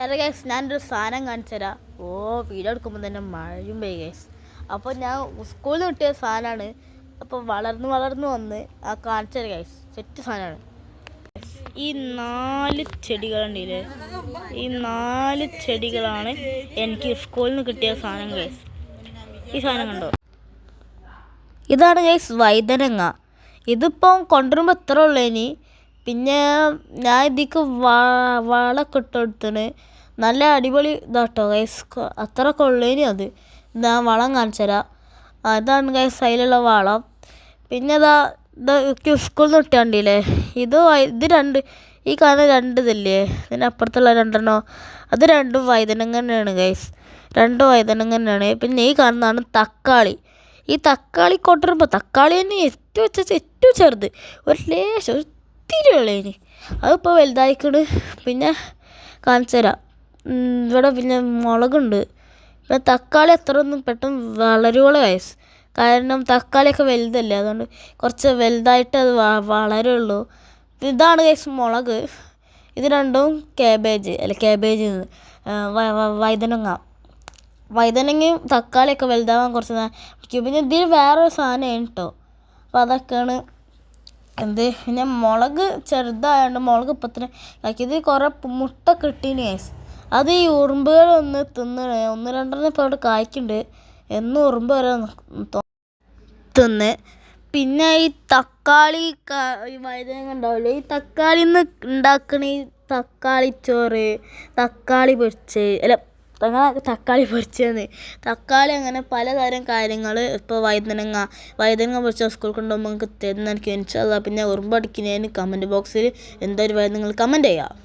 അതെ ഗൈസ്, ഞാനൊരു സാധനം കാണിച്ചു തരാം. വീഡിയോ എടുക്കുമ്പോൾ തന്നെ മഴയും പെയ്യും ഗൈസ്. അപ്പോൾ ഞാൻ സ്കൂളിൽ നിന്ന് കിട്ടിയ സാധനമാണ്. അപ്പോൾ വളർന്ന് വന്ന് കാണിച്ചു തരാം ഗൈസ്. സെറ്റ് സാധനമാണ്. ഈ 4 ചെടികളുണ്ടല്ലേ, ഈ 4 ചെടികളാണ് എനിക്ക് സ്കൂളിൽ നിന്ന് കിട്ടിയ സാധനം ഗൈസ്. ഈ സാധനം കണ്ടോ? ഇതാണ് ഗൈസ് വൈതനങ്ങ. ഇതിപ്പം കൊണ്ടുവരുമ്പോൾ എത്ര ഉള്ളേനി. പിന്നെ ഞാൻ ഇതിക്ക് വളമൊക്കെ ഇട്ടെടുത്തിന്. നല്ല അടിപൊളി ഇതാട്ടോ ഗൈസ്. അത്രയൊക്കെ ഉള്ളേനി. അത് ഞാൻ വളം കാണിച്ചു തരാം. അതാണ് ഗൈസ് അതിലുള്ള വളം. പിന്നെ ഇത് സ്കൂളിൽ നിന്ന് കിട്ടിയാണ്ടില്ലേ, ഇത് 2 ഈ കാണുന്ന 2 ഇതില്ലേ, ഇതിനപ്പുറത്തുള്ള 2 അത് 2 വഴുതനങ്ങ തന്നെയാണ് ഗൈസ്. 2 വഴുതനങ്ങ തന്നെയാണ്. പിന്നെ ഈ കാണുന്നതാണ് തക്കാളി. ഈ തക്കാളി കൊണ്ടുവരുമ്പോൾ തക്കാളി തന്നെ ഏറ്റവും ചെറുത്, ഒരു ലേശം ഒത്തിരി ഉള്ളതിന്. അതിപ്പോൾ വലുതായിക്കണ്. പിന്നെ കാണിച്ചു തരാം. ഇവിടെ പിന്നെ മുളകുണ്ട്. പിന്നെ തക്കാളി അത്രയൊന്നും പെട്ടെന്ന് വളരുവോളം ഗൈസ്. കാരണം തക്കാളിയൊക്കെ വലുതല്ലേ, അതുകൊണ്ട് കുറച്ച് വലുതായിട്ട് അത് വളരുള്ളൂ. ഇതാണ് ഗൈസ് മുളക്. ഇത് രണ്ടും കാബേജ് വഴുതനങ്ങയും തക്കാളിയൊക്കെ വലുതാവാൻ കുറച്ച് പിടിക്കും. പിന്നെ ഇതിൽ വേറൊരു സാധനമാണ് കേട്ടോ. അപ്പോൾ അതൊക്കെയാണ് പിന്നെ മുളക് ചെറുതായതുകൊണ്ട് മുളക് ഇപ്പത്തിന് ഇത് കുറേ മുട്ട കിട്ടീന് ഗൈസ്. അത് ഈ ഉറുമ്പുകളൊന്ന് തിന്ന് 1-2 ഇപ്പോൾ അവിടെ കായ്ക്കുന്നുണ്ട്. എന്നും ഉറുമ്പ് വരെ തിന്ന്. പിന്നെ ഈ തക്കാളി ഈ വഴുതനങ്ങ ഉണ്ടാവില്ലേ, ഈ തക്കാളിയിൽ നിന്ന് ഉണ്ടാക്കണ ഈ തക്കാളി ചോറ്, തക്കാളി പൊരിച്ചതെന്ന് തക്കാളി അങ്ങനെ പലതരം കാര്യങ്ങൾ. ഇപ്പോൾ വഴുതനങ്ങ പൊരിച്ച സ്കൂളിൽ കൊണ്ടുപോകുമ്പോൾ നിങ്ങൾക്ക് തരുന്ന എനിക്ക് ഇൻഷാ അല്ലാഹ്. പിന്നെ ഉറുമ്പടിക്കുന്നതിന് കമൻറ്റ് ബോക്സിൽ എന്തായാലും നിങ്ങൾ കമൻറ്റ് ചെയ്യുക.